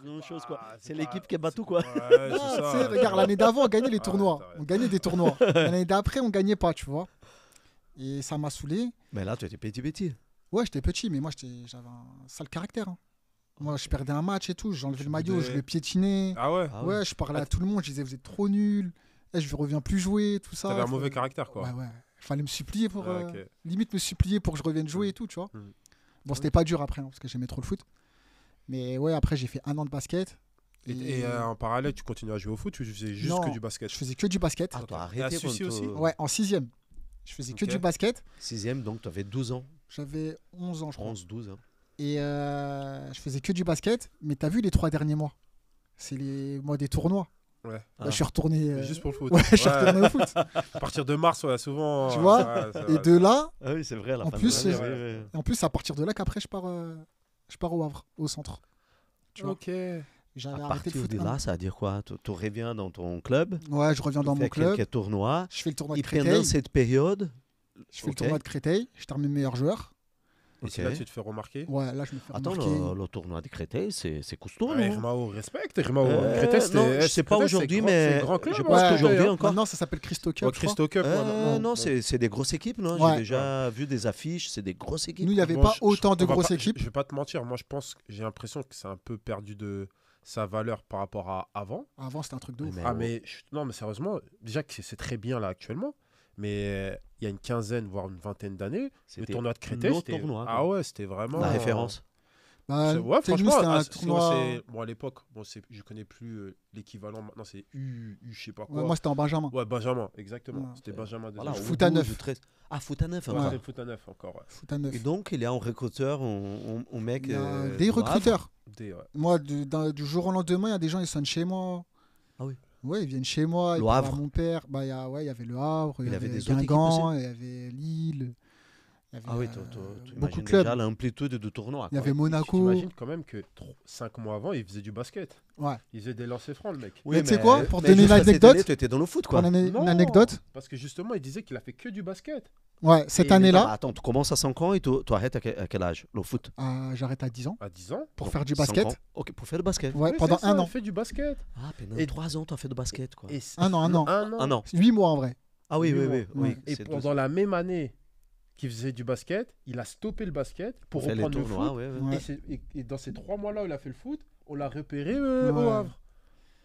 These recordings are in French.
Une chose, quoi. Ah, C'est l'équipe qui bat tout, quoi. Ouais, Non, c'est tu ça. sais, regarde, l'année d'avant, on gagnait les Ah, tournois. t'as raison. On gagnait des tournois. L'année d'après, on gagnait pas, tu vois. Et ça m'a saoulé. Mais là, tu étais petit. Ouais, j'étais petit, mais moi, j'avais un sale caractère. Hein. Moi, je perdais un match et tout. J'enlevais le maillot, je le piétinais. Ah ouais. Ah Ouais, je parlais à tout le monde. Je disais, vous êtes trop nuls. Je reviens plus jouer, tout ça. T'avais un Faut- mauvais caractère, quoi. Ouais, ouais. Il fallait me supplier pour. Ah, ok. Limite me supplier pour que je revienne jouer et tout, tu vois. Mm. Bon, c'était pas dur après, hein, parce que j'aimais trop le foot. Mais ouais, après, j'ai fait 1 an de basket. Et en parallèle, tu continues à jouer au foot ou tu faisais juste Non, que du basket? Je faisais que du basket. Ah, t'as Et à arrêté Sucy quand aussi Ouais, en 6ème. Je faisais que Ok. du basket. 6ème, donc tu avais 12 ans. J'avais 11 ans, je crois. 11, 12 ans. Et je faisais que du basket. Mais t'as vu les 3 derniers mois? C'est les mois des tournois. Ouais. Ah. Là, je suis retourné. Mais juste pour le foot. Ouais, je suis retourné au foot. À partir de mars, ouais, souvent. Tu vois ouais, c'est Et vrai. de là, Ah oui, c'est vrai. À la En fin de plus, l'année, c'est- ouais. et en plus, c'est à partir de là qu'après, je pars au Havre, au centre. Tu vois, Ok. j'avais À arrêté le partir foot. de là, ça veut dire quoi? Tu reviens dans ton club, Ouais, je reviens dans tu mon fais club. quelques tournois. Je fais le tournoi de Et pendant Créteil. cette période, Je fais le Ok. tournoi de Créteil. Je termine meilleur joueur. Et Ok. c'est là que tu te fais remarquer. Ouais, là, je me fais attends, remarquer. le tournoi de Créteil, c'est costaud, Ouais, non? Rimao, respecte. Rimao, Euh, Créteil, c'était. non, je sais pas Créteil, aujourd'hui, c'est mais c'est grand club, je hein, pense Ouais, qu'aujourd'hui Créteil, hein. encore. Maintenant, ça s'appelle Christo Cup. Ouais, je crois. Christo Cup, ouais, maintenant. Non, c'est des grosses équipes, non? Ouais. J'ai déjà vu des affiches, c'est des grosses équipes. Nous, il n'y avait Bon, pas autant de on va grosses pas- équipes. Je vais pas te mentir, moi je pense, j'ai l'impression que c'est un peu perdu de sa valeur par rapport à avant. Avant, c'était un truc de Ouais, ouf. mais- Ah mais non mais sérieusement, déjà que c'est très bien là actuellement, mais il y a une quinzaine voire une vingtaine d'années, le C'était tournoi de Créteil, notre c'était tournoi, ah quoi. ouais, c'était vraiment la référence. Bah, Ouais, tu sais, nous, franchement, c'était un tournoi. bon à l'époque, bon je connais plus l'équivalent maintenant, c'est U je sais pas quoi. Ouais, moi, c'était en Benjamin. Ouais, Benjamin, exactement. Ouais. C'était Benjamin. Voilà, désolé. Foot à 12, neuf. 13. Ah, foot à 9 Ouais, encore. c'était le foot à 9 encore. Ouais. Foot à 9. Et donc, il est en recruteur, on mec. Il y a du des Havre. recruteurs. Ouais. Moi, du jour au lendemain, il y a des gens, ils sonnent chez moi. Ah oui. Ouais, ils viennent chez moi. Le Ils parlent à Havre. mon père. Bah, il y avait le Havre, il y Il y avait avait des autres équipes Guingamp, il y avait Lille. Il y avait Ah oui, beaucoup beaucoup de clubs. déjà l'amplitude du tournoi. Il y quoi. avait Monaco. T'imagines quand même que 5 mois avant, il faisait du basket. Ouais. Il faisait des lancers francs, le mec. Oui, Mais tu sais quoi, pour donner une jusqu'à cette anecdote- année, tu étais dans le foot, quoi. Pour une Non, anecdote, Parce que justement, il disait qu'il a fait que du basket. ouais, cette Et Non, année-là, mais attends, tu commences à 5 ans et tu arrêtes à quel âge? Le foot? j'arrête à 10 ans À 10 ans. pour Donc, faire du 5 basket. ans. Ok, pour faire du basket. Ouais, Oui, pendant c'est ça, 1 an. Il fait du basket. Ah, pendant Et- 3 ans, tu as fait du basket, quoi. Et Un an, un an. Un an. Ah non. 8 mois en vrai. Ah oui, Huit oui, mois. oui. oui, Ouais. Et c'est pendant la même année qu'il faisait du basket, il a stoppé le basket pour faire les reprendre le tournois, foot. ouais, ouais. Ouais. Et dans ces 3 mois-là où il a fait le foot, on l'a repéré Ouais. au Havre.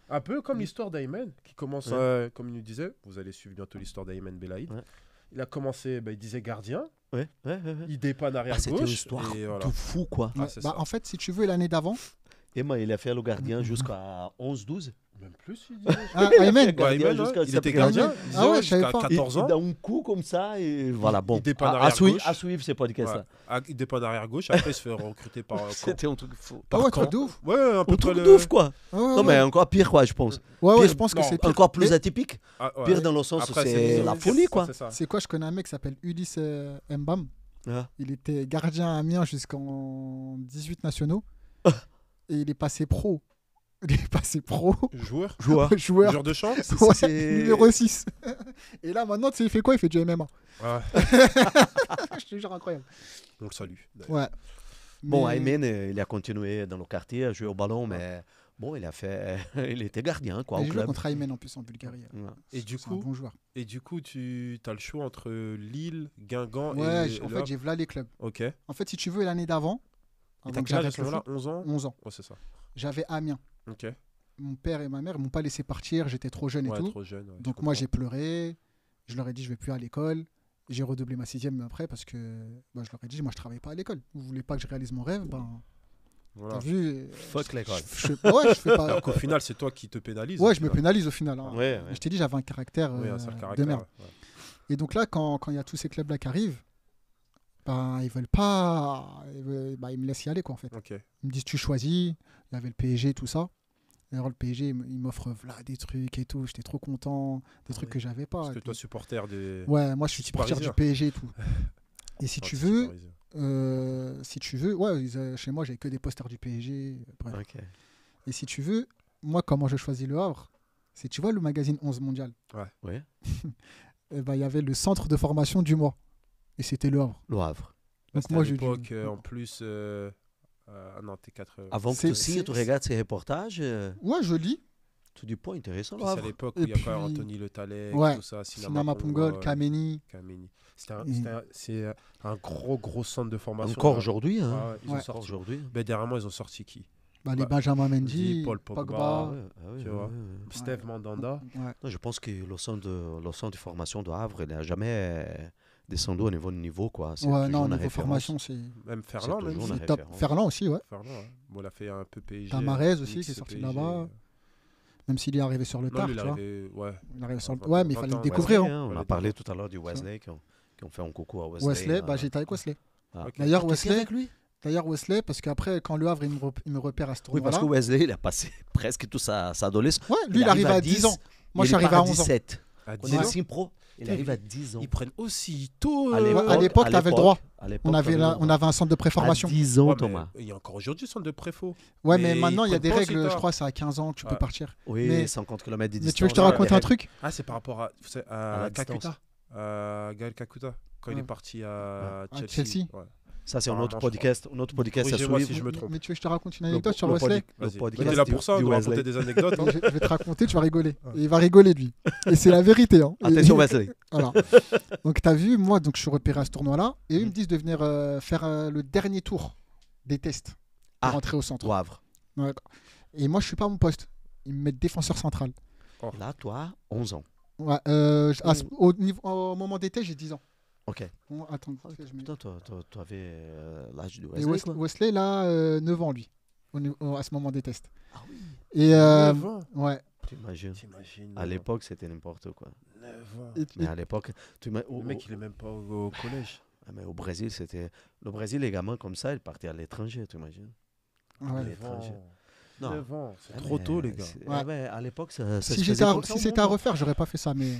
Un peu comme l'histoire d'Ayman, qui commence, Ouais. comme il nous disait, vous allez suivre bientôt l'histoire d'Ayman Belaïd. Ouais. Il a commencé, il disait gardien, Ouais, ouais, ouais, ouais. il dépanne arrière Ah, c'était une gauche. histoire et voilà. de fou, quoi. Ah, Ouais. c'est Bah, ça. en fait, si tu veux, l'année d'avant, Et moi, il a fait le gardien jusqu'à 11-12. Même plus, il disait. ah, Ayman, Gardien Ouais, Ayman, jusqu'à- ouais, il était s'appelait gardien. Ayman. Il disait, Ah ouais, ouais, je savais jusqu'à pas. 14 ans. Il donne un coup comme ça et voilà, bon. dépanne À arrière suivre, gauche. à suivre ce podcast Ouais. là. Ah, il dépanne arrière gauche, après il se fait recruter par. C'était un truc fou. ah ouais, Par truc Caen. de ouf. Ouais, un peu Un truc près de ouf, quoi. Ouais, ouais, Non, ouais. mais encore pire, quoi, je pense. Ouais, ouais, pire- je pense que non, c'est pire. Encore plus Mais atypique. Ah, ouais. Pire dans le sens où Après, c'est la c'est- folie, quoi. C'est ça. c'est quoi, je connais un mec qui s'appelle Ulysse Mbam. Ah. Il était gardien à Amiens jusqu'en 18 nationaux. Et il est passé pro. Il est passé pro. Joueur. Joueur. Joueur. Joueur de champ. Ouais, c'est- numéro 6. Et là, maintenant, tu sais, il fait quoi? Il fait du MMA. Ouais. Je te jure, incroyable. On le salue. Ouais. Bon, Mais- Ayman, il a continué dans le quartier à jouer au ballon, mais bon, il a fait. Il était gardien, quoi, au J'ai joué club. contre Ayman en plus en Bulgarie. Ouais. Et du C'est un coup, bon joueur. tu as le choix entre Lille, Guingamp Ouais, et en Le fait, Havre. j'ai voilà les clubs. Ok. Et En fait, si tu veux, l'année d'avant, t'as avant que quel âge à j'arrête ce le moment-là foot, 11 ans 11 ans, Ouais, c'est ça. j'avais Amiens. Ok. Mon père et ma mère m'ont pas laissé partir, j'étais trop jeune et Ouais, tout. trop jeune. ouais, je Donc moi, comprends. j'ai pleuré. Je leur ai dit, je vais plus à l'école. J'ai redoublé ma 6ème après parce que bah, je leur ai dit, moi, je travaille pas à l'école. Vous voulez pas que je réalise mon rêve? Ben, Voilà. t'as vu Fuck l'école. Ouais, je fais pas. Alors qu'au final, c'est toi qui te pénalise. Ouais, au je me final. pénalise au final. hein. Ouais, Je t'ai dit, j'avais un caractère Oui, un sale de caractère. merde. ouais. Et donc là, quand il y a tous ces clubs-là qui arrivent, ben, ils veulent pas. Ils me laissent y aller, quoi, en fait. Ok. Ils me disent, tu choisis. Il y avait le PSG, tout ça. D'ailleurs, le PSG, il m'offre voilà, des trucs et tout. J'étais trop content. Des trucs oui. que j'avais pas. Parce que Et toi, puis- supporter des. Ouais, moi, je suis supporter du Parisien. PSG et tout. Et si Oh, tu t'es veux, parisien. ouais, chez moi, j'avais que des posters du PSG. Bref. Ok. Et si tu veux, moi, comment je choisis le Havre? C'est, tu vois, le magazine 11 mondial. Ouais. Eh ben, il y avait le centre de formation du mois. Et c'était le Havre. Le Havre. Donc C'était moi, à j'ai l'époque, en plus, Non, T4. Avant que C'est- tu signes, c'est- tu regardes ces reportages, Ouais, je lis. tu dis pas intéressant. Puis là, c'est à l'époque où Et il y a pas puis- Anthony Le Tallec, Ouais, tout ça, Sinama Pongol, Kameni. Kameni. Et- C'est un gros centre de formation. Encore là. aujourd'hui. Hein. Ouais, ils ont Ouais. Encore sorti. aujourd'hui. Ben, dernièrement, ils ont sorti qui Les Bah, Benjamin Mendy, Mendy, Paul Pogba. Pogba. Tu vois. ouais. Steve Mandanda. Ouais. Non, je pense que le centre de formation de Havre, il n'a jamais descendu au niveau. Quoi. C'est Ouais, toujours non, la niveau référence. formation, c'est Même Ferland, même. toujours la c'est top. référence. Ferland aussi, ouais. Ferland, ouais. Bon, il a fait un peu PSG. Tamarez aussi, mix qui est sorti PSG. là-bas. Même s'il est arrivé sur le Non, tard, lui, tu il vois. arrivé, ouais. Il arrive sur le... 20 Ouais, mais il fallait le ans, découvrir. Wesley, hein. hein, on Ouais, a parlé tout à l'heure du Wesley qui ont fait un coucou à Wesley. Wesley, là. j'étais avec Wesley. Ah. Ok. D'ailleurs, Tu étais Wesley, avec lui parce qu'après, quand le Havre, il me repère à ce Oui, parce tournoi-là. que Wesley, il a passé presque toute sa adolescence. Ouais, lui, il arrive à 10 ans. Moi, je suis arrivé à 11 ans. 17. À On 10 est ans, le signe pro. Il arrive à 10 ans. ils prennent aussi tôt. À À l'époque, t'avais le droit. à l'époque, On avait, t'avais le droit. on avait un centre de préformation. À 10 ans, Ouais, mais Thomas. il y a encore aujourd'hui centre de préfo. Ouais, mais Mais maintenant, ils il y a des prennent pas aussi règles, je tard. crois, c'est à 15 ans que tu peux Ouais. partir. Oui, Mais- 50 km de Mais distance. tu veux que je te ouais, raconte les un règles. truc Ah, c'est par rapport à À la Kakuta. distance. Gaël Kakuta. Quand il Ouais. est parti à À Chelsea. Chelsea. Ouais. Ça, c'est un Apparemment, autre podcast à Corrigez-moi suivre. si je me trompe. Mais tu veux que je te raconte une anecdote sur Wesley Le Vas-y. podcast Mais t'es là pour ça, du de Wesley. raconter des anecdotes. hein. Je vais te raconter, tu vas rigoler. Et il va rigoler, lui. Et c'est la vérité. Hein. Attention, Et- Wesley. Voilà. Donc, tu as vu, moi, donc, je suis repéré à ce tournoi-là. Et eux, ils me disent de venir faire le dernier tour des tests pour Ah. rentrer au centre. Au Havre. Ouais. Et moi, je suis pas à mon poste. Ils me mettent défenseur central. Là, toi, 11 ans. Ouais, au moment des tests, j'ai 10 ans. Ok. Bon, attends, je mets- Putain, tu avais l'âge de Et Wesley, quoi. Wesley, là, 9 ans, lui, à ce moment des tests. Ah oui. Et 9 ans. ouais. T'imagines. T'imagines. À l'époque, c'était n'importe quoi. 9 ans. Et- Mais à l'époque, Le mec, il est même pas au collège. mais au Brésil, c'était. Le Brésil, les gamins comme ça, ils partaient à l'étranger, tu imagines. ouais. à 9 l'étranger. ans. Non. 9 ans. C'est Ah, trop mais tôt, les gars. c'est- Ouais. ah, mais à l'époque, ça Si se j'étais faisait à, comme ça si au c'était à monde, hein. refaire, j'aurais pas fait ça, mais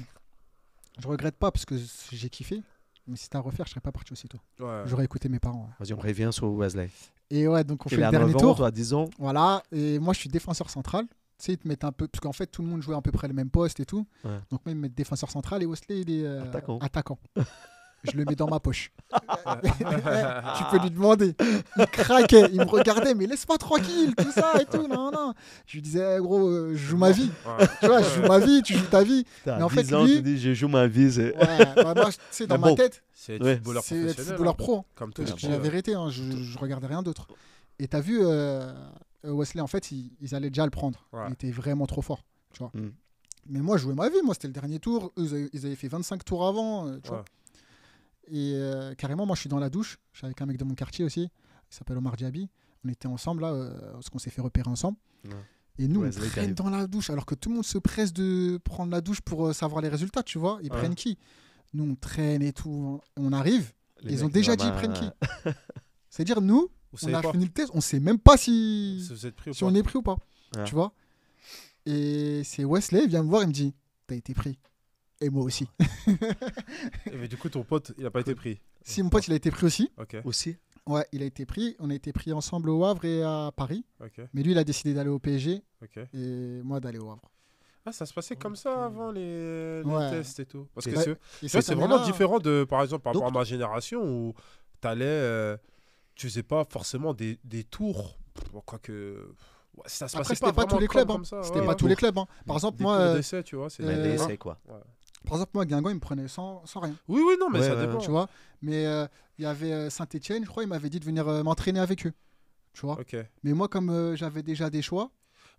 je regrette pas parce que j'ai kiffé. Mais si c'était à refaire, je serais pas parti aussitôt. Ouais. J'aurais écouté mes parents. Ouais. Vas-y, on revient sur Wesley. Et ouais, donc on fait Il le a dernier 9 ans, tour. toi, 10 ans. Voilà, et moi je suis défenseur central. Tu sais, ils te mettent un peu. Parce qu'en fait, tout le monde jouait à peu près le même poste et tout. Ouais. Donc, moi, ils me mettent défenseur central et Wesley, il est Attaquant. Je le mets dans ma poche. Tu peux lui demander. Il craquait, il me regardait, mais laisse-moi tranquille, tout ça et tout. Non, non. Je lui disais, gros, je joue ma vie. Ouais. Tu vois, je joue ma vie, tu joues ta vie. T'as Mais en fait, 10 ans, lui- tu dis, je joue ma vie. C'est... Ouais, bah, moi, tu sais, dans Mais ma bon. tête, C'est être Ouais. footballeur c'est être professionnel. footballeur hein. pro. Comme Je tous les dis la pros. vérité, hein, je regardais rien d'autre. Et t'as vu, Wesley, en fait, ils allaient déjà le prendre. Ouais. Il était vraiment trop fort. Tu vois. Mm. Mais moi, je jouais ma vie. Moi, c'était le dernier tour. Eux, ils avaient fait 25 tours avant. Tu vois. Ouais. Et carrément, moi, je suis dans la douche. Je suis avec un mec de mon quartier aussi. Il s'appelle Omar Diaby. On était ensemble, là, parce qu'on s'est fait repérer ensemble. Ouais. Et nous, Wesley on qui traîne arrive. dans la douche, alors que tout le monde se presse de prendre la douche pour savoir les résultats, tu vois. Ils Ouais. prennent qui? Nous, on traîne et tout. On arrive. Les Ils ont mecs, déjà dit, ils vraiment, prennent qui? C'est-à-dire, nous, Vous on savez a pas fini le test, on sait même pas si, si vous êtes pris ou si pas. on est pris ou pas. Ouais. Tu vois. Et c'est Wesley, il vient me voir, il me dit, t'as été pris. Et moi aussi. Mais du coup, ton pote, il a pas été pris. Si mon pote, il a été pris aussi. Ok. Aussi. Ouais, il a été pris. On a été pris ensemble au Havre et à Paris. Ok. Mais lui, il a décidé d'aller au PSG Ok. et moi d'aller au Havre. Ah, ça se passait comme ça avant les Ouais. tests et tout. Parce que Ouais. c'est Et tu vois, cette c'est vraiment année-là, différent de, par exemple, par Donc- rapport à ma génération où t'allais, tu faisais pas forcément des tours. Bon, quoique, ouais, ça se Après, passait c'était pas tous vraiment les clubs. comme hein. ça. C'était ouais, pas ouais. tous les clubs. Hein. Par exemple, Des moi, cours d'essai, tu vois, c'est Mais Euh, l'essai, quoi. par exemple, moi, Guingamp, il me prenait sans rien. Oui, oui, non, mais Ouais, ça ouais, dépend. Tu vois. Mais il y avait Saint-Etienne, je crois, il m'avait dit de venir m'entraîner avec eux. Tu vois. Ok. Mais moi, comme j'avais déjà des choix,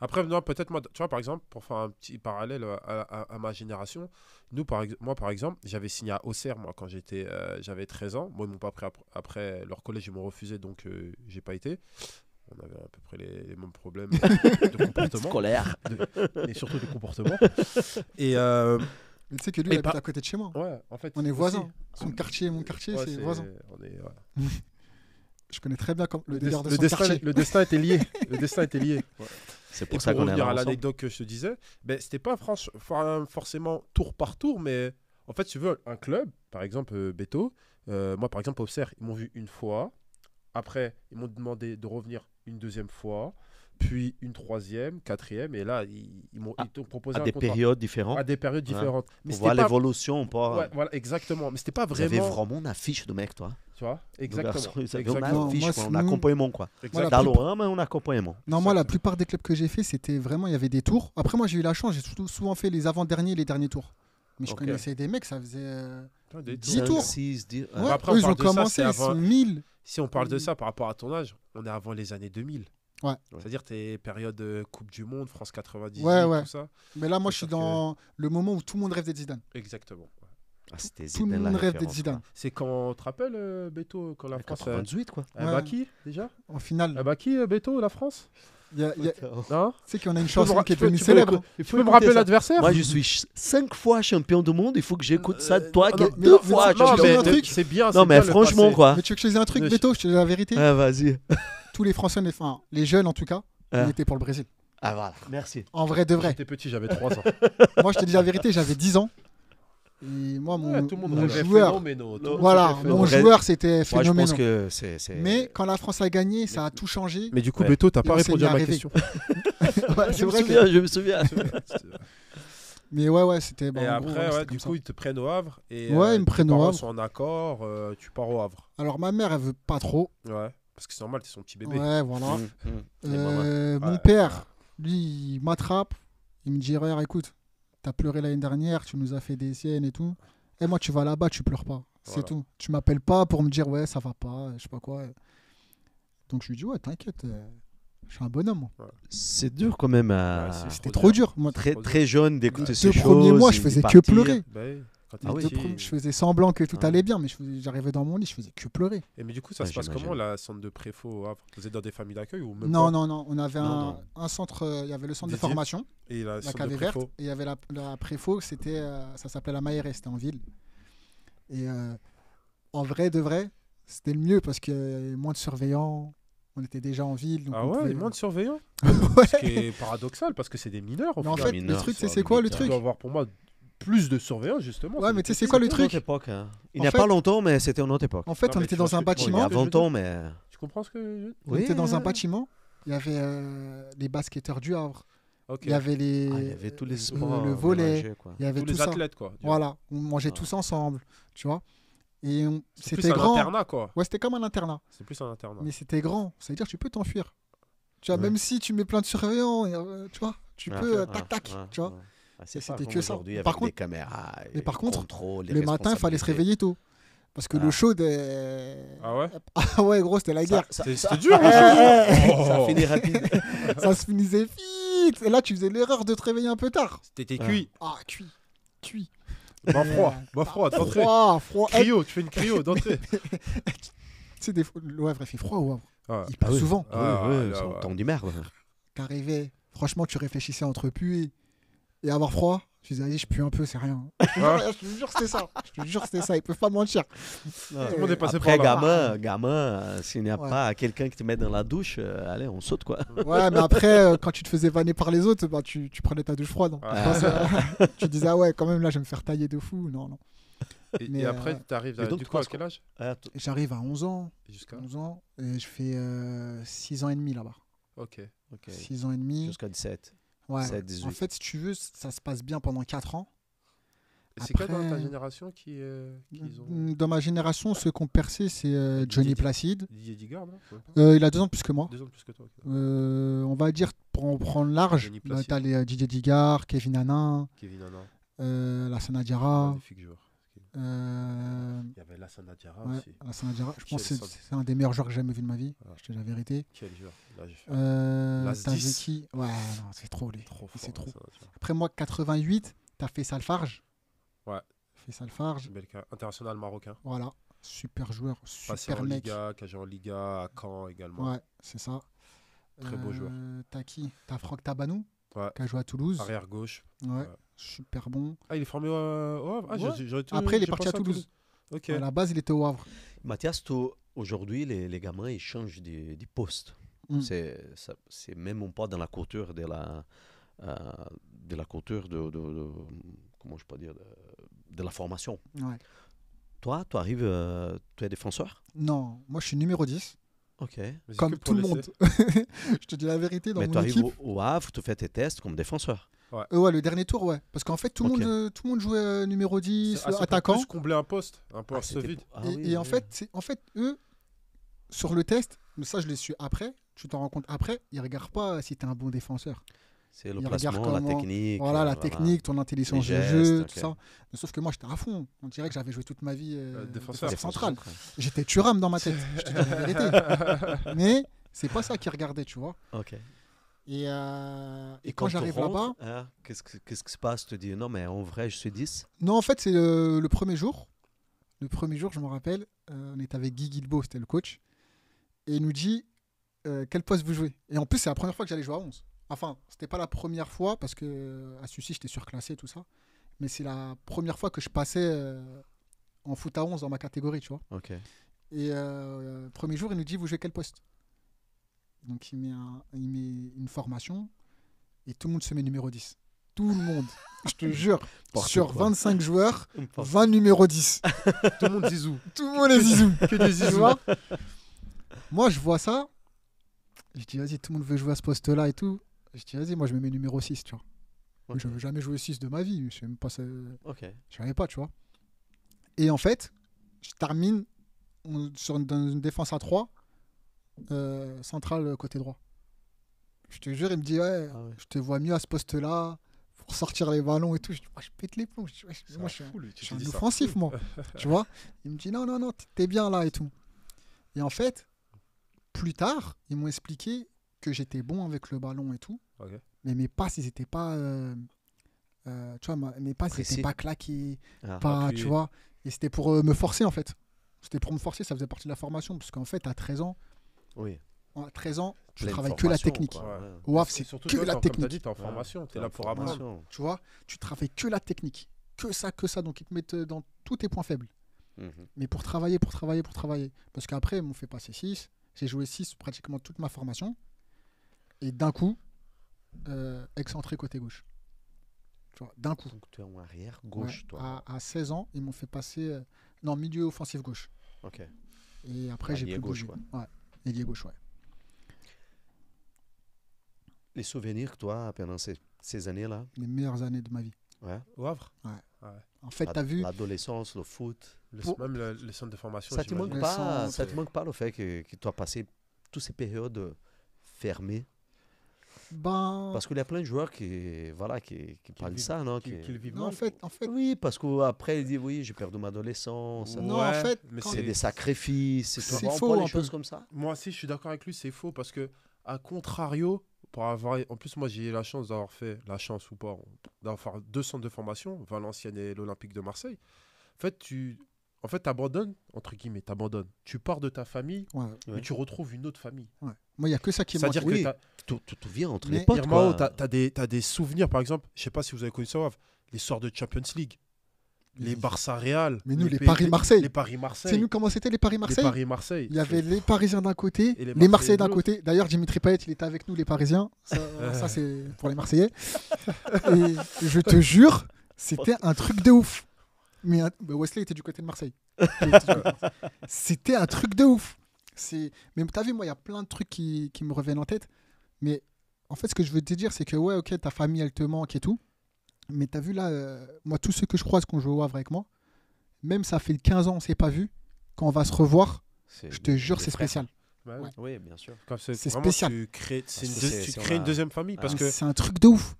Après, non, peut-être moi, tu vois, par exemple, pour faire un petit parallèle à ma génération, moi, par exemple, j'avais signé à Auxerre, moi, quand j'avais 13 ans. Moi, ils m'ont pas pris après leur collège, ils m'ont refusé, donc j'ai pas été. On avait à peu près les mêmes problèmes de comportement, Scolaire. mais surtout de comportement. Et mais tu sais que lui, Et il habite pas- à côté de chez moi. ouais, en fait, On est aussi, voisins. Son quartier et mon quartier, ouais, c'est voisins. on est, ouais. Je connais très bien le Le, délire de le son destin, quartier. le destin était lié. Le destin était lié. C'est Et pour ça pour qu'on est revenir à ensemble. l'anecdote que je te disais, ben, c'était pas forcément tour par tour, mais en fait, tu veux un club, par exemple Beto, moi par exemple Auxerre, ils m'ont vu une fois, après ils m'ont demandé de revenir une deuxième fois, puis une troisième, quatrième, et là ils t'ont proposé À un des contrat périodes différentes. à des périodes Ouais. différentes. Mais Pour c'était voir pas... l'évolution, pas. Ouais, voilà, exactement. Mais c'était pas Vous avez vraiment. vraiment une affiche de mec, toi. Tu vois? Nos Exactement. garçons, ils avaient Exactement. Non, fiche, moi, quoi, on nous- accompagnement, quoi. Exactement. Dans l'eau, mais on accompagnement. Non, moi, la plupart des clubs que j'ai fait, c'était vraiment, il y avait des tours. Après, moi, j'ai eu la chance, j'ai souvent fait les avant-derniers et les derniers tours. Mais je Ok. connaissais des mecs, ça faisait. Putain, des 10 tours. tours. 6, 10. Ouais, après, eux, on ils ont parle de ça, commencé, c'est ils sont avant- 1000. Si on parle de ça par rapport à ton âge, on est avant les années 2000. Ouais. C'est-à-dire tes périodes Coupe du Monde, France 98, Ouais. tout ça. Mais là, moi, je suis C'est-à-dire dans le moment où tout le monde rêve d'être Zidane. Exactement. Ouais. Ah, c'était Tout le Zidane, la monde rêve d'être référence, Zidane. C'est quand, tu te rappelles, Beto, quand la quoi. France... 98, quoi. Elle Ouais. bat qui, déjà En finale, Elle bat qui, Beto, la France il y a- Non tu sais qu'on a une me chanson ra- qui est tu peux- devenue tu peux célèbre. Il Tu peux me rappeler l'adversaire Moi, je suis 5 fois champion du monde. Il faut que j'écoute ça de toi. non, mais 2 non, fois mais Non, je te dis champion un du truc. c'est bien. Non, c'est mais bien le franchement, passé. quoi. Mais tu veux que je te dise un truc, Ne- Beto, je te dis la vérité. Ah, vas-y. Tous les Français, enfin, les jeunes en tout cas, Ah. on était pour le Brésil. Ah, voilà. Merci. En vrai de vrai. J'étais petit, j'avais 3 ans. Moi, je te dis la vérité, j'avais 10 ans. Et moi, mon, Ouais, tout le monde mon rêvait joueur, phénoménal, tout le monde voilà, rêvait mon phénoménal. joueur, c'était Moi, je pense phénoménal. que c'est. Mais quand la France a gagné, ça a tout changé. Mais du coup, Ouais. Beto, t'as Et pas on s'est répondu mis à à ma rêver. question. Ouais, c'est vrai que- je me souviens. Mais ouais, c'était. bah, Et en gros, après, voilà, ouais, c'était du comme coup, ça. ils te prennent au Havre. Et, Ouais, ils me prennent tes au parents Havre. sont en accord, tu pars au Havre. Alors, ma mère, elle veut pas trop. Ouais, parce que c'est normal, t'es son petit bébé. Ouais, voilà. Les mamans. Mon Ouais. père, lui, il m'attrape. Il me dit, regarde, écoute, t'as pleuré l'année dernière, tu nous as fait des siennes et tout. Et moi, tu vas là-bas, tu pleures pas. C'est Voilà. tout. Tu m'appelles pas pour me dire, ouais, ça va pas, je sais pas quoi. Donc, je lui dis, ouais, t'inquiète, je suis un bonhomme. Moi. C'est dur quand même à. Ouais, c'est C'était trop dur. Moi, Très, très jeune d'écouter les ces 2 choses. premiers mois, je et faisais de que partir. pleurer. Bah oui, quand t'es Ah Les oui. deux petit. premiers, je faisais semblant que tout Ouais. allait bien, mais j'arrivais dans mon lit, je faisais que pleurer. Et mais du coup, ça Ouais, se passe j'imagine. comment, la centre de préfaux au Havre Vous êtes dans des familles d'accueil ou même Non, pas non, non. On avait Non, un centre, il y avait le centre de Dédié. formation, Et la la centre de cave verte, préfaux et il y avait la préfaux, c'était, ça s'appelait la Mailleret, c'était en ville. Et en vrai, de vrai, c'était le mieux parce qu'il y avait moins de surveillants, on était déjà en ville. Donc Ah on ouais, pouvait- et moins de surveillants Ouais. Ce qui est paradoxal parce que c'est des mineurs. Au Mais en final. fait, le mineurs, truc, ça, c'est quoi le limite, Tu truc dois avoir pour moi plus de surveillants justement. Ouais, mais tu sais, c'est des quoi le C'était une truc autre époque. Hein. Il En n'y a fait- pas longtemps, mais c'était une autre époque. En fait, Non, on mais était tu vois dans un ce que- Bon, il y bâtiment. a 20 ans, mais. Tu comprends ce que je... On était dans un ouais. bâtiment. Il y avait les basketteurs du Havre. Ok. Il y avait les. Ah, il y avait tous les le sports. volet. mélangés, quoi. Il y avait Tous tout les ça. athlètes quoi. Voilà, on mangeait Ah. tous ensemble, tu vois. Et C'est plus c'était un grand. internat quoi. Ouais, c'était comme un internat. C'est plus un internat. Mais c'était grand. Ça veut dire que tu peux t'enfuir. Tu vois, Ouais. même si tu mets plein de surveillants, tu vois, tu Ouais, peux ouais, tac tac, ouais, tu vois. ouais. Ah, c'est Et pas c'était comme que ça. aujourd'hui Par avec contre- des caméras. mais par contre, contrôle, les Le matin, il fallait se responsabilités. réveiller tôt. Parce que Ah. le chaud, Ah ouais ah ouais, gros, c'était la guerre. C'était dur. Eh, eh, Ça Oh. finit rapide. Ça se finissait vite. Et là, tu faisais l'erreur de te réveiller un peu tard. T'étais Ah. cuit. Ah, cuit. Cuit. Bas froid d'entrée. Froid. Eh, Cryo, tu fais une cryo d'entrée. tu sais, le Havre, il fait froid au Havre. Ah. Il pleut Ah oui. souvent. Ah, oui, là, c'est ouais. un temps du merde. T'arrivais, franchement, tu réfléchissais entre puer et avoir froid. Tu disais, allez, je pue un peu, c'est rien. Ah. Je te jure, c'était ça. Je te jure, c'était ça. Ils peuvent pas mentir. Tout le monde est passé Après, par là. gamin, s'il n'y a Ouais. pas quelqu'un qui te met dans la douche, allez, on saute quoi. Ouais, mais après, quand tu te faisais vanner par les autres, bah, tu prenais ta douche froide. Ah. Tu disais, ah ouais, quand même, là, je vais me faire tailler de fou. Non, non. Et, Mais, et après, t'arrives et donc, du tu coup à passes quel âge Ah, Et j'arrive à 11 ans. Jusqu'à 11 ans. Et je fais 6 ans et demi là-bas. Ok. ok. 6 ans et demi. Jusqu'à 17. Ouais. 17, 18. En fait, si tu veux, ça se passe bien pendant 4 ans. Et c'est quoi dans Après- ta génération qui ont. Dans ma génération, ceux qui ont percé, c'est Johnny Didier. Placide. Didier Digard, non Il a 2 ans de plus que moi. 2 ans de plus que toi. ok. On va dire, pour en prendre large, Johnny bah, Placide. t'as les Didier Digard, Kevin Hanin, Kevin Hanin. Lassana Diarra. Magnifique joueur. euh, Il y avait Lassana Diarra ouais, aussi. Lassana Diarra. Je pense que Quel c'est un des meilleurs joueurs que j'ai jamais vu de ma vie. Ouais. Je te dis la vérité. Quel joueur. Là, j'ai fait T'avais L'As 10. qui Ouais, non, c'est trop. trop fort. c'est trop. Lassana Diarra. Après moi, 88, t'as fait Salfarge. Ouais. Faisal Farge, Bel cas. International marocain. voilà. Super joueur, Passé en super mec. Liga, qui a joué en Liga à Caen également. Ouais, c'est ça. Très beau joueur. T'as qui T'as Franck Tabanou, Ouais. qui a joué à Toulouse. Arrière gauche. Ouais, Ouais. super bon. Ah, il est formé au Havre. Ah, Ouais. j'aurais été- Après, il est j'ai parti à pensé Toulouse. Ok. À la base, il était au Havre. Mathias, aujourd'hui, les gamins, ils changent des postes. Mm. C'est même pas dans la couture de la couture comment je peux dire, de la formation. Ouais. Toi, tu arrives, tu es défenseur. Non, moi je suis numéro 10, Ok. Mais c'est comme que pour tout le laisser. monde. Je te dis la vérité, dans Mais mon tu arrives équipe. au Havre, tu fais tes tests comme défenseur. Ouais, le dernier tour, ouais. Parce qu'en fait, tout le Ok. tout le monde jouait numéro 10, C'est pour attaquant. plus combler un poste c'était vide. pour- Et en fait, eux, sur le test, mais ça, je l'ai su après, tu t'en rends compte après, ils regardent pas si tu es un bon défenseur. c'est le il placement, regarde la comment- technique. Voilà, la technique, ton intelligence Les de gestes, jeu, ok. tout ça. Mais sauf que moi, j'étais à fond. On dirait que j'avais joué toute ma vie Défenseur. défenseur central. J'étais Thuram dans ma tête, je te dis la vérité. Mais c'est pas ça qu'ils regardaient, tu vois. Ok. Et quand tu j'arrive rentres, là-bas, hein, qu'est-ce qui se passe? Tu te dis, non, mais en vrai, je suis 10. non, en fait, c'est le premier jour. Le premier jour, je me rappelle, on était avec Guy Guilbeault, c'était le coach. Et il nous dit quel poste vous jouez. Et en plus, c'est la première fois que j'allais jouer à 11. Enfin, c'était pas la première fois parce que à Sucy, j'étais surclassé, tout ça. Mais c'est la première fois que je passais en foot à 11 dans ma catégorie, tu vois. Ok. Et premier jour, il nous dit vous jouez quel poste. Donc il met une formation et tout le monde se met numéro 10. Tout le monde. Je te jure, N'importe sur quoi. 25 joueurs, 20 numéro 10. Tout le monde zizou. Tout le monde est zizou. Que des Tu zizous. vois. Moi, je vois ça. Je dis, vas-y, tout le monde veut jouer à ce poste-là et tout. Je dis, vas-y, moi, je me mets numéro 6, tu vois. Ok. Je ne veux jamais jouer 6 de ma vie. Je sais même pas, Ok. je savais pas, tu vois. Et en fait, je termine dans une défense à 3, centrale côté droit. Je te jure, il me dit, ouais, Ah ouais. je te vois mieux à ce poste-là pour sortir les ballons et tout. Je dis, je pète les plombs. Je dis, C'est moi, un je suis fou, lui. Tu je suis t'es un dit ça. offensif, moi. Tu vois. Il me dit, non, non, non, t'es bien là et tout. Et en fait, plus tard, ils m'ont expliqué que j'étais bon avec le ballon et tout. Ok. Mais mes passes, ils n'étaient pas. Tu vois, mes passes, ils Précis. n'étaient pas claqués. Ah. Pas, appuyé. tu vois. Et c'était pour me forcer, en fait. C'était pour me forcer, ça faisait partie de la formation. Parce qu'en fait, à 13 ans, Oui. tu Pleine travailles que la formation, technique. quoi, Ouais. ouais. Au Havre, Et c'est surtout, que toi, la comme tu as technique. dit, tu es en formation. Tu es là pour Formation. apprendre. Tu vois, tu travailles que la technique. Que ça, que ça. Donc, ils te mettent dans tous tes points faibles. Mhm. Mais pour travailler, pour travailler, pour travailler. Parce qu'après, ils m'ont fait passer 6. J'ai joué 6 pratiquement toute ma formation. Et d'un coup, excentré côté gauche. Tu vois, d'un coup. Donc tu es en arrière gauche, Ouais, toi. à 16 ans, ils m'ont fait passer non, milieu offensif gauche. Ok. Et après, j'ai Ailier plus gauche, bougé. Ouais, ailier gauche, ouais. Les souvenirs que toi, pendant ces années-là, Les meilleures années de ma vie. ouais. Au Havre. En fait, t'as vu, L'adolescence, le foot. Même les centres de formation. Ça te j'imagine. manque Le pas, centre, ça te manque pas le fait que tu as passé toutes ces périodes fermées? ben, Parce qu'il y a plein de joueurs qui parlent de vivent- ça, non? Qui le vivent non, mal. en fait, Oui, parce qu'après, ils disent oui, j'ai perdu ma adolescence. Ouais, non, en fait, mais quand- C'est des sacrifices. Tu C'est vois, on faux, voit les un choses peu. comme ça. Moi aussi, je suis d'accord avec lui, c'est faux parce que, à contrario, pour avoir. En plus, moi, j'ai eu la chance d'avoir fait, la chance ou pas, d'avoir fait 2 centres de formation, Valenciennes et l'Olympique de Marseille. En fait, t'abandonnes, entre guillemets, t'abandonnes. Tu pars de ta famille, ouais, Ouais. mais tu retrouves une autre famille. ouais. Moi, il n'y a que ça qui me manque. C'est-à-dire Oui. que Tu viens entre Mais les potes, Irmao, quoi. t'as des souvenirs, par exemple, je sais pas si vous avez connu ça, les soirs de Champions League, les Barça Real, Mais nous, les PSG, Paris-Marseille. les C'est Paris-Marseille, nous comment c'était les les Paris-Marseille. Paris-Marseille. Il y avait les Parisiens d'un côté, Et les les Marseillais Marseillais d'un de côté. D'ailleurs, Dimitri Payet, il était avec nous, les Parisiens. Ça c'est pour les Marseillais. Et je te jure, c'était un truc de ouf. Mais Wesley était du côté de Marseille. C'était un truc de ouf. Mais t'as vu, moi, il y a plein de trucs qui me reviennent en tête. Mais en fait, ce que je veux te dire, c'est que, ouais, ok, ta famille, elle te manque et tout. Mais t'as vu là, moi, tous ceux que je croise qui ont joué au Havre avec moi, même ça fait 15 ans, on s'est pas vu. Quand on va se revoir, je te jure, c'est spécial. Ouais. Ouais. Oui, bien sûr. Comme C'est vraiment, spécial. Tu crées, Parce que c'est- tu on crées une a- deuxième famille parce que, C'est un truc de ouf.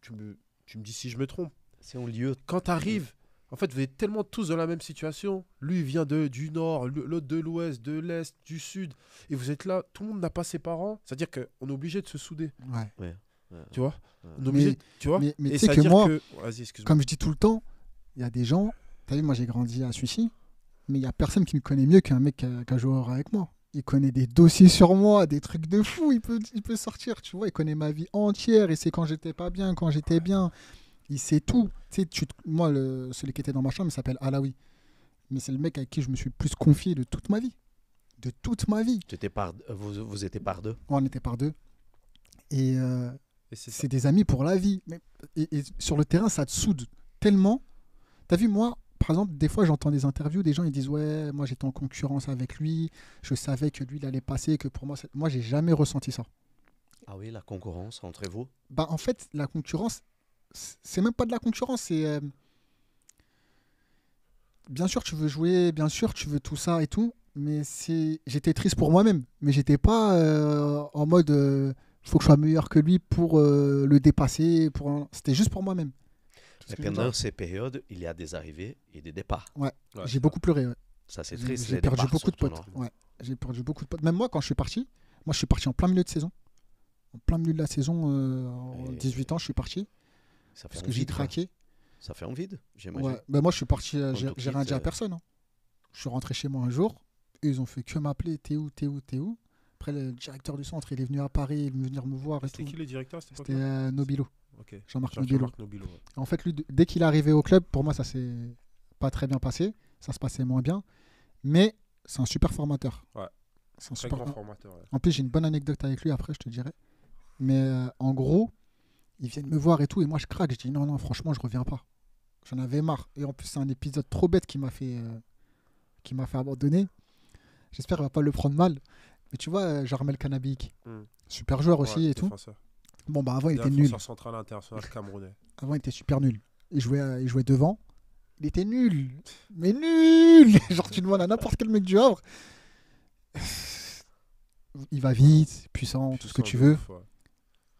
tu me dis si je me trompe. C'est un lieu. Quand tu arrives, en fait, vous êtes tellement tous dans la même situation. Lui, il vient du nord, l'autre de l'ouest, de l'est, du sud. Et vous êtes là, tout le monde n'a pas ses parents. C'est-à-dire qu'on est obligé de se souder. Ouais. Tu vois Ouais. On est obligé, tu vois mais Et tu sais que c'est-à-dire moi, Vas-y, excuse-moi. comme je dis tout le temps, il y a des gens. T'as vu, moi j'ai grandi à Sucy, mais il y a personne qui me connaît mieux qu'un mec qui a joué au Havre avec moi. Il connaît des dossiers sur moi, des trucs de fou. Il peut sortir, tu vois. Il connaît ma vie entière. Il sait quand j'étais pas bien, quand j'étais bien. Il sait tout. Tu sais, moi, celui qui était dans ma chambre, il s'appelle Alaoui. Mais c'est le mec avec qui je me suis le plus confié de toute ma vie. De toute ma vie. Vous étiez par deux. On était par deux. Et Et c'est ça. c'est des amis pour la vie. Et sur le terrain, ça te soude tellement. T'as vu, moi, par exemple, des fois, j'entends des interviews, des gens ils disent ouais, moi j'étais en concurrence avec lui, je savais que lui il allait passer, que pour moi, moi j'ai jamais ressenti ça. Ah oui, la concurrence entre vous. Bah, en fait, la concurrence, c'est même pas de la concurrence. C'est bien sûr, tu veux jouer, bien sûr, tu veux tout ça et tout. Mais j'étais triste pour moi-même. Mais j'étais pas en mode faut que je sois meilleur que lui pour le dépasser. C'était juste pour moi-même. Tout ce Mais que je veux pendant dire. ces périodes, il y a des arrivées et des départs. Ouais, Ouais, j'ai beaucoup pleuré. Ouais. Ça, c'est triste. J'ai les perdu départs, beaucoup de surtout, potes. non Ouais, j'ai perdu beaucoup de potes. Même moi, quand je suis parti, moi, je suis parti en plein milieu de saison. En plein milieu de la saison, en Et 18 ans, je suis parti. Ça fait Parce un que j'ai vide, quoi. craqué. Ça fait un vide, j'imagine. Ouais. Ben moi, je suis parti, Quand j'ai tu j'ai rien quittes, dit à personne. Hein. Je suis rentré chez moi un jour. Et ils ont fait que m'appeler. T'es où, t'es où, t'es où? Après, le directeur du centre, il est venu à Paris, il est venu venir me voir. Et C'était tout. qui le directeur à cette C'était époque-là? Nobilo. Ok. Jean-Marc Nobilo. Jean-Marc Nobilo. Ouais. En fait, lui, dès qu'il est arrivé au club, pour moi, ça s'est pas très bien passé. Ça se passait moins bien. Mais c'est un super formateur. Ouais. C'est un Très super. grand formateur. Ouais. En plus, j'ai une bonne anecdote avec lui après, je te dirai. Mais en gros, ils viennent me voir et tout. Et moi, je craque. Je dis non, non, franchement, je reviens pas. J'en avais marre. Et en plus, c'est un épisode trop bête qui m'a fait abandonner. J'espère qu'il va pas le prendre mal. Mais tu vois, Jarmel Kanabik, super joueur aussi Ouais, et tout. défenseur. Bon, bah avant, il était nul. Défenseur central international camerounais. Avant, il était super nul. Il jouait devant. Il était nul. Mais nul. Genre, tu demandes à n'importe quel mec du Havre. Il va vite, puissant, tout ce que tu Puissant de veux. ouf, ouais.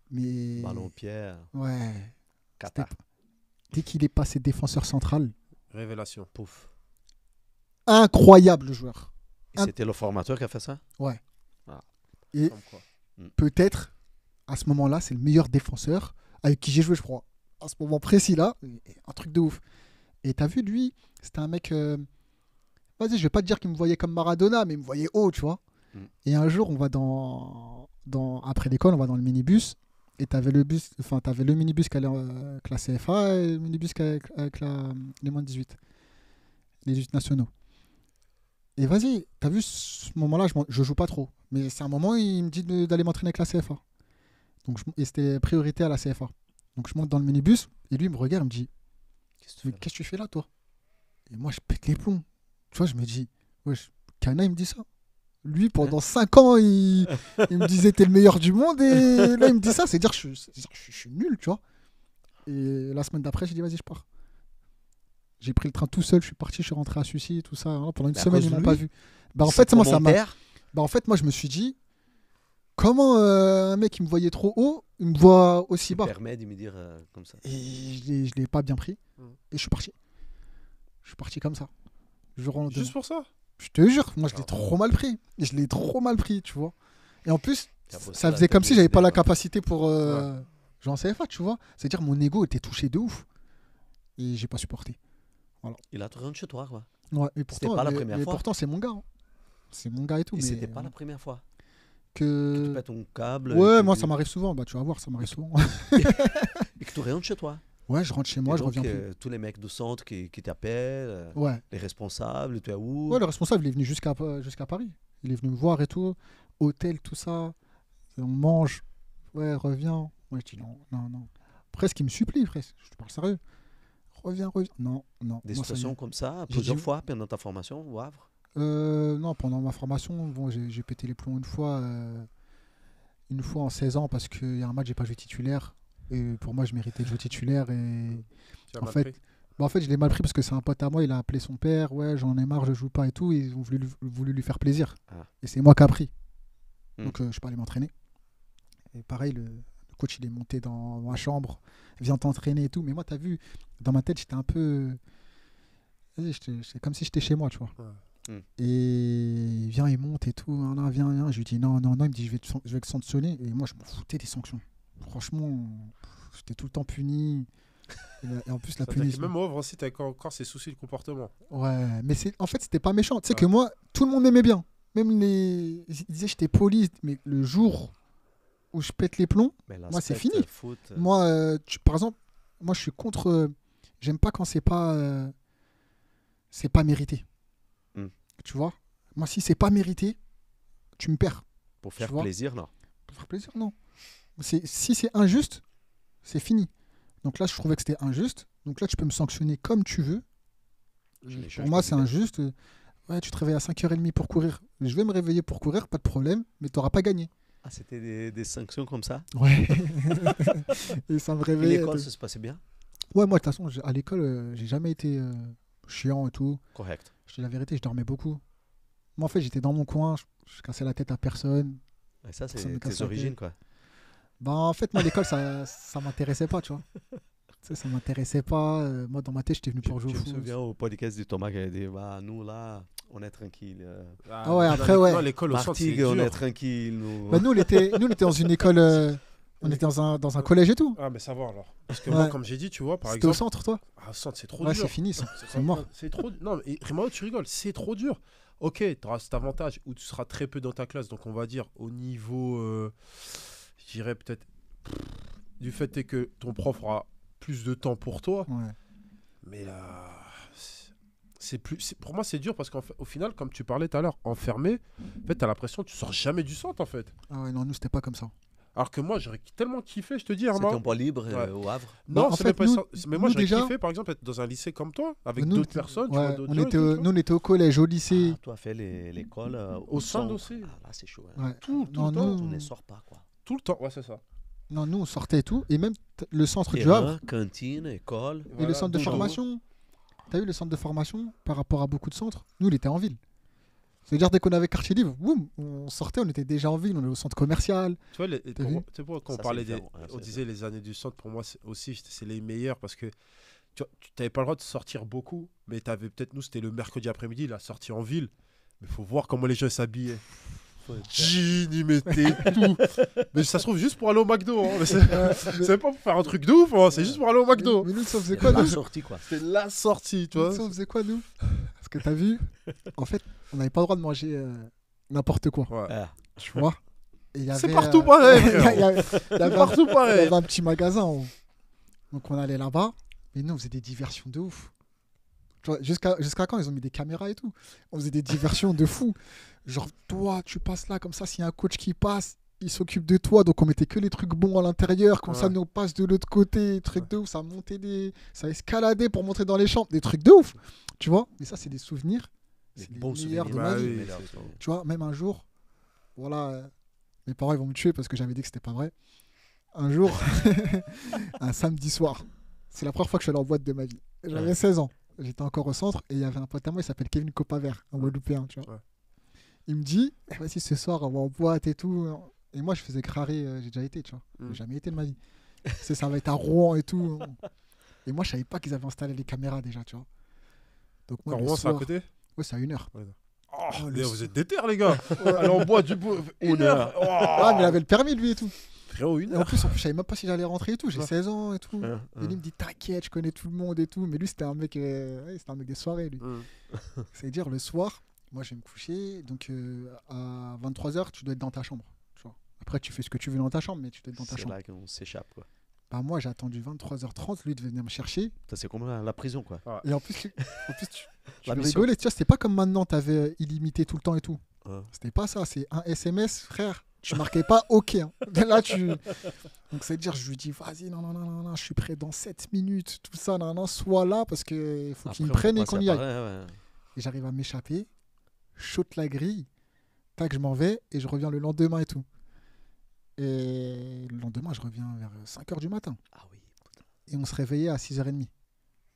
Mais. Ballon pierre, Ouais. Qatar. Dès qu'il est passé défenseur central, Révélation. Pouf. incroyable le joueur. Et c'était le formateur qui a fait ça? Et Comme quoi. peut-être, à ce moment-là, c'est le meilleur défenseur avec qui j'ai joué, je crois. À ce moment précis-là, un truc de ouf. Et t'as vu, lui, c'était un mec. Vas-y, je vais pas te dire qu'il me voyait comme Maradona, mais il me voyait haut, tu vois. Et un jour, on va après l'école, on va dans le minibus. Et t'avais le minibus qui allait avec la CFA et le minibus qui allait avec les moins de 18. Les 18 nationaux. Et vas-y, t'as vu, ce moment-là, je joue pas trop. Mais c'est un moment où il me dit d'aller m'entraîner avec la CFA. Et c'était priorité à la CFA. Donc je monte dans le minibus et lui il me regarde, il me dit mais qu'est-ce que tu fais là, toi? Et moi, je pète les plombs. Tu vois, je me dis, wesh, Kana, il me dit ça. Lui, pendant 5 ans, il me disait t'es le meilleur du monde. Et là, il me dit ça. C'est-à-dire que je suis nul, tu vois. Et la semaine d'après, j'ai dit, vas-y, je pars. J'ai pris le train tout seul. Je suis parti, je suis rentré à Sucy, tout ça. Hein, pendant une semaine, ils m'ont pas vu. Bah, en fait, moi, moi, je me suis dit, comment un mec qui me voyait trop haut, il me voit aussi bas. Permet de me dire comme ça. Et je l'ai pas bien pris. Et je suis parti. Je suis parti comme ça. Juste pour ça? Je te jure, moi je l'ai trop mal pris. Je l'ai trop mal pris, tu vois. Et en plus, ça faisait comme si j'avais pas la capacité pour jouer en CFA, tu vois. C'est-à-dire mon ego était touché de ouf. Et j'ai pas supporté. Voilà. Il a te rendu chez toi, quoi. Ouais, et pourtant, c'était pas la première fois. Pourtant, c'est mon gars. Hein. C'est mon gars et tout. Et mais c'était pas la première fois. Que tu pètes ton câble. Ouais, moi ça m'arrive souvent. Bah tu vas voir, ça m'arrive souvent. Et que tu rentres chez toi. Ouais, je rentre chez moi, et je donc, reviens plus. Tous les mecs du centre qui t'appellent, ouais. Les responsables, tu es où? Ouais, le responsable il est venu jusqu'à Paris. Il est venu me voir et tout. Hôtel, tout ça. On mange. Ouais, reviens. Moi je dis non. Presque il me supplie, presque. Je te parle sérieux. Reviens. Non. Des moi, situations comme ça, plusieurs fois pendant ta formation au Havre? Non, pendant ma formation, bon, j'ai pété les plombs une fois en 16 ans parce qu'il y a un match, j'ai pas joué titulaire. Et pour moi, je méritais de jouer titulaire. Et en fait, je l'ai mal pris parce que c'est un pote à moi, il a appelé son père. Ouais, j'en ai marre, je joue pas et tout. Et ils ont voulu lui faire plaisir. Ah. Et c'est moi qui ai pris. Donc, je suis pas allé m'entraîner. Et pareil, le coach, il est monté dans ma chambre, vient t'entraîner et tout. Mais moi, tu as vu, dans ma tête, j'étais un peu. C'est comme si j'étais chez moi, tu vois. Ouais. Et il vient, il monte et tout. Viens. Je lui dis non. Il me dit je vais te sanctionner. Et moi, je m'en foutais des sanctions. Franchement, j'étais tout le temps puni. Et en plus, la punition. Même au Havre aussi, tu as encore ces soucis de comportement. Ouais, mais en fait, c'était pas méchant. Tu sais que moi, tout le monde m'aimait bien. Même ils disaient que j'étais poli. Mais le jour où je pète les plombs, moi, c'est fini. Moi, par exemple, moi, je suis contre. J'aime pas quand c'est pas mérité. Tu vois, moi, si c'est pas mérité, tu me perds. Pour faire plaisir, non. Pour faire plaisir, non. Si c'est injuste, c'est fini. Donc là, je trouvais que c'était injuste. Donc là, tu peux me sanctionner comme tu veux. Pour moi, c'est injuste. Ouais, tu te réveilles à 5h30 pour courir. Je vais me réveiller pour courir, pas de problème, mais tu n'auras pas gagné. Ah, c'était des sanctions comme ça? Ouais. Et ça me Et réveillait. l'école, ça se passait bien? Ouais, moi, de toute façon, à l'école, j'ai jamais été chiant et tout. Correct. Je te dis la vérité, je dormais beaucoup. Moi, en fait, j'étais dans mon coin, je cassais la tête à personne. Et ça, Ça me c'est casse tes la origines, tête. quoi. Bah, en fait, moi, l'école, ça m'intéressait pas, tu vois. Tu sais, ça m'intéressait pas. Moi, dans ma tête, j'étais venu Tu pour jouer au me foot. souviens au podcast du Thomas qui avait dit bah, nous, là, on est tranquille. Ah ouais, après, ouais. Non, l'école au centre, c'est Martigues, on dur. est tranquille. Nous. Bah, nous, on était dans une école. On était dans un collège et tout. Ah, mais savoir alors. Parce que Ouais. moi, comme j'ai dit, tu vois, par C'était au exemple. centre, toi? Ah, au centre, c'est trop Ouais, dur. c'est fini, ça. C'est C'est mort. C'est trop. Non, mais Rimao, tu rigoles, c'est trop dur. Ok, tu auras cet avantage où tu seras très peu dans ta classe. Donc, on va dire au niveau. Je dirais peut-être. Du fait est que ton prof aura plus de temps pour toi. Ouais. Mais là. Pour moi, c'est dur parce qu'au final, comme tu parlais tout à l'heure, enfermé, en fait, t'as l'impression que tu sors jamais du centre en fait. Ah ouais, non, nous, c'était pas comme ça. Alors que moi, j'aurais tellement kiffé, je te dis, C'était Armand. en bois libre Ouais. au Havre. Non, Bah, en c'est fait, même pas nous- ça. Mais moi, nous, j'aurais déjà- kiffé, par exemple, être dans un lycée comme toi, avec Nous, d'autres personnes. tu ouais, vois, d'autres on gens et était, tout, tu vois. nous, on était au collège, au lycée. Ah, toi, fait l'école Au centre aussi. Ah, là, c'est chaud. Hein. Ouais. Tout Non, le temps. nous- On ne sort pas, quoi. Tout le temps, ouais, c'est ça. Non, nous, on sortait et tout. Et même le centre du Terrain, Havre. cantine, école. Et le Voilà, centre de bonjour. formation. T'as vu le centre de formation par rapport à beaucoup de centres? Nous, il était en ville. C'est-à-dire, dès qu'on avait quartier libre, boum, on sortait, on était déjà en ville, on est au centre commercial. Tu vois, T'as vu tu sais pourquoi quand on Ça, parlait c'est des. différent, hein, On c'est disait les années du centre, pour moi aussi, c'est les meilleures parce que tu n'avais pas le droit de sortir beaucoup, mais tu avais peut-être, nous, c'était le mercredi après-midi, la sortie en ville. Mais il faut voir comment les gens s'habillaient. Jean, ils mettaient tout. Mais ça se trouve juste pour aller au McDo. Hein. Mais c'est pas pour faire un truc de ouf, hein. C'est juste pour aller au McDo. Mais nous, ça faisait quoi, La nous? sortie, quoi. C'est la sortie, tu Nous, vois. ça, on faisait quoi, nous? Parce que t'as vu, en fait, on n'avait pas le droit de manger n'importe quoi, Ouais. Ah, tu vois. Et il y C'est avait, partout pareil, il y frérot. avait- il y avait un- Partout il y pareil. avait un petit magasin en haut. Donc on allait là-bas, mais nous on faisait des diversions de ouf. Tu vois, jusqu'à quand ils ont mis des caméras et tout. On faisait des diversions de fou. Genre toi, tu passes là comme ça, s'il y a un coach qui passe, il s'occupe de toi. Donc on mettait que les trucs bons à l'intérieur. Comme ça, Ouais. nous on passe de l'autre côté, trucs de ouf. Ça montait ça escaladait pour montrer dans les chambres, des trucs de ouf. Tu vois. Mais ça, c'est des souvenirs. des C'est les bons meilleurs souvenirs. de ma Bah vie. oui, Meilleurs c'est- souvenirs. Tu vois, même un jour, voilà, mes parents ils vont me tuer parce que j'avais dit que c'était pas vrai. Un jour, un samedi soir, c'est la première fois que je suis allé en boîte de ma vie. J'avais Ouais. 16 ans, j'étais encore au centre et il y avait un pote à moi, il s'appelle Kevin Copavert, un Guadeloupéen, tu vois. Ouais. Il me dit, eh, vas-y ce soir on va en boîte et tout. Et moi je faisais craré, j'ai déjà été, tu vois. Mm. J'ai jamais été de ma vie. Ça va être à Rouen et tout. Et moi je savais pas qu'ils avaient installé les caméras déjà, tu vois. Donc moi, Quand le Rouen, c'est à soir- côté. Ouais, c'est à 1 heure. Oh, le mais son. vous êtes déter, les gars. Allez, on boit du bout. Une heure. Oh. Ah, mais il avait le permis lui et tout. Frérot, une Et en heure. plus, je savais même pas si j'allais rentrer et tout. J'ai Ouais. 16 ans et tout. Hein, Et lui il me dit t'inquiète, je connais tout le monde et tout. Mais lui c'était un mec, ouais, c'était un mec des soirées lui. Mm. C'est-à-dire le soir, moi je vais me coucher, donc à 23h tu dois être dans ta chambre. Tu vois. Après tu fais ce que tu veux dans ta chambre, mais tu dois être dans ta C'est chambre. là qu'on s'échappe, quoi. Bah moi j'ai attendu 23h30, lui devait venir me chercher. Ça, c'est comme la prison, quoi. Et en plus, tu La veux mission. rigoler, tu vois, c'était pas comme maintenant, t'avais illimité tout le temps et tout. Ouais. C'était pas ça, c'est un SMS, frère. Tu marquais pas OK. Hein. Là, donc, c'est-à-dire, je lui dis, vas-y, non, je suis prêt dans 7 minutes, tout ça, non, sois là, parce qu'il faut qu'il me Après, prenne on et passe qu'on à y aille. Paris, ouais. Et j'arrive à m'échapper, saute la grille, tac, je m'en vais, et je reviens le lendemain et tout. Et le lendemain, je reviens vers 5h du matin. Ah oui. Et on se réveillait à 6h30.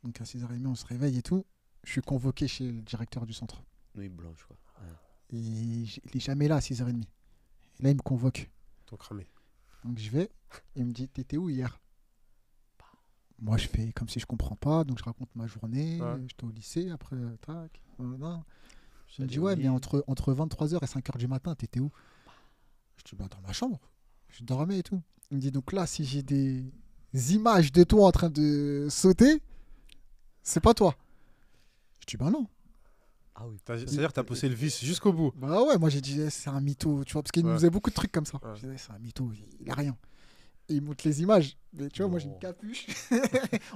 Donc, à 6h30, on se réveille et tout. Je suis convoqué chez le directeur du centre. Nuit blanche, quoi. Ouais. Et il est jamais là à 6h30. Et là, il me convoque. Ton cramé. Donc je vais, il me dit t'étais où hier? Moi je fais comme si je comprends pas, donc je raconte ma journée, Ouais. j'étais au lycée, après tac, voilà. Il me J'allais dit au ouais lit. mais entre 23h et 5h du matin t'étais où? Je dis bah dans ma chambre, je dormais et tout. Il me dit donc là si j'ai des images de toi en train de sauter, c'est pas toi. Je dis bah non. Ah oui. C'est-à-dire que t'as poussé le vice jusqu'au bout. Bah ouais, moi j'ai dit eh, c'est un mytho, tu vois, parce qu'il Ouais. nous faisait beaucoup de trucs comme ça. Ouais. Je disais c'est un mytho, il a rien. Et il montre les images. Mais tu vois, moi j'ai Non. une capuche.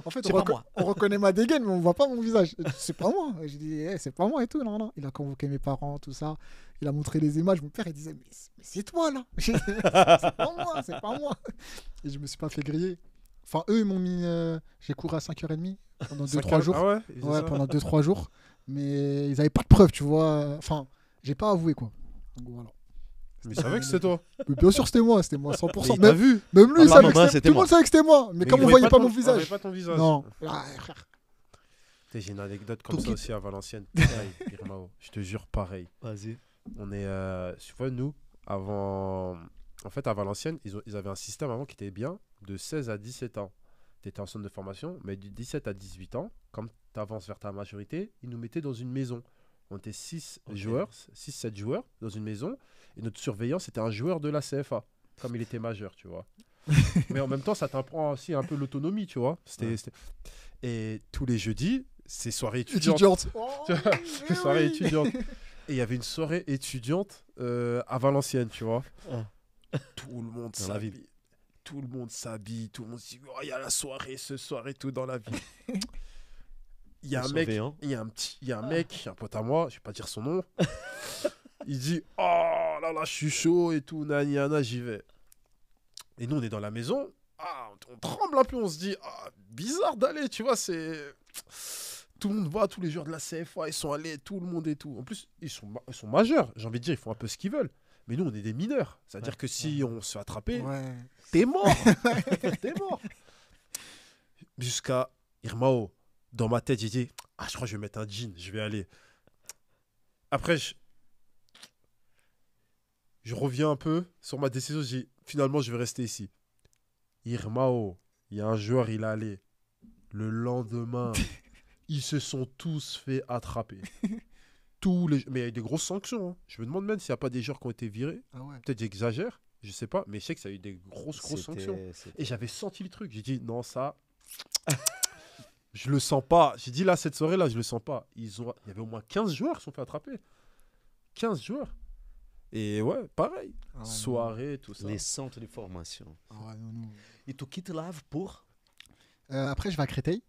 En fait, C'est pas moi. on reconnaît ma dégaine, mais on voit pas mon visage. Je dis, c'est pas moi. J'ai dit eh, c'est pas moi et tout. Non. Il a convoqué mes parents, tout ça. Il a montré les images. Mon père il disait mais c'est toi là. J'ai dit, c'est pas moi. Et je me suis pas fait griller. Enfin, eux ils m'ont mis. J'ai couru à 5h30 pendant 2-3 jours. Ah ouais, ils faisaient Ouais, ça pendant 2-3 jours. Mais ils avaient pas de preuves, tu vois. Enfin, j'ai pas avoué quoi. Donc voilà. Mais il savait que c'était toi. Mais bien sûr, c'était moi 100%. Mais t'as vu? Même lui, Ah, il ma savait que maman, c'était c'était tout le moi. monde savait que c'était moi. Mais comme on il voyait pas ton- mon on visage. voyait pas ton visage. Non. Ah, frère. J'ai une anecdote comme Donc, ça aussi à Valenciennes. Pareil, Irmao. Je te jure, pareil. Vas-y. On est, tu vois, nous, avant. En fait, à Valenciennes, ils avaient un système avant qui était bien de 16 à 17 ans. Tu étais en centre de formation, mais du 17 à 18 ans, comme tu avances vers ta majorité, ils nous mettaient dans une maison. On était 6-7 joueurs dans une maison. Et notre surveillant, c'était un joueur de la CFA, comme il était majeur, tu vois. Mais en même temps, ça t'apprend aussi un peu l'autonomie, tu vois. Et tous les jeudis, c'est soirée étudiante. C'est soirée étudiante. Et il y avait une soirée étudiante à Valenciennes, tu vois. Tout le monde Dans la ville. s'habille. Tout le monde s'habille. Tout le monde se dit, oh, il y a la soirée, ce soir et tout dans la ville. Il y a un mec, il y a un mec, un pote à moi, je vais pas dire son nom. Il dit, oh là là, je suis chaud et tout, nani, nana, j'y vais. Et nous, on est dans la maison. On tremble un peu, on se dit, bizarre d'aller, tu vois, c'est... Tout le monde voit, tous les joueurs de la CFA, ils sont allés, tout le monde et tout. En plus, ils sont majeurs, j'ai envie de dire, ils font un peu ce qu'ils veulent. Mais nous, on est des mineurs. C'est-à-dire que si on se fait attraper, t'es mort. T'es mort. Jusqu'à Irmao, dans ma tête, j'ai dit, je crois que je vais mettre un jean, je vais aller. Après, je reviens un peu sur ma décision, j'ai dit, finalement, je vais rester ici. Irmao, il y a un joueur, il est allé. Le lendemain, ils se sont tous fait attraper. Mais il y a eu des grosses sanctions. Hein. Je me demande même s'il n'y a pas des joueurs qui ont été virés. Peut-être j'exagère, je sais pas. Mais je sais que ça a eu des grosses sanctions. Et j'avais senti le truc. J'ai dit, non, ça... je le sens pas. J'ai dit, là, cette soirée-là, je le sens pas. Il y avait au moins 15 joueurs qui se sont fait attraper. 15 joueurs. Et ouais, pareil. Soirée, tout ça. Les centres de formation. Non. Et tu quittes Lave pour Après, je vais à Créteil.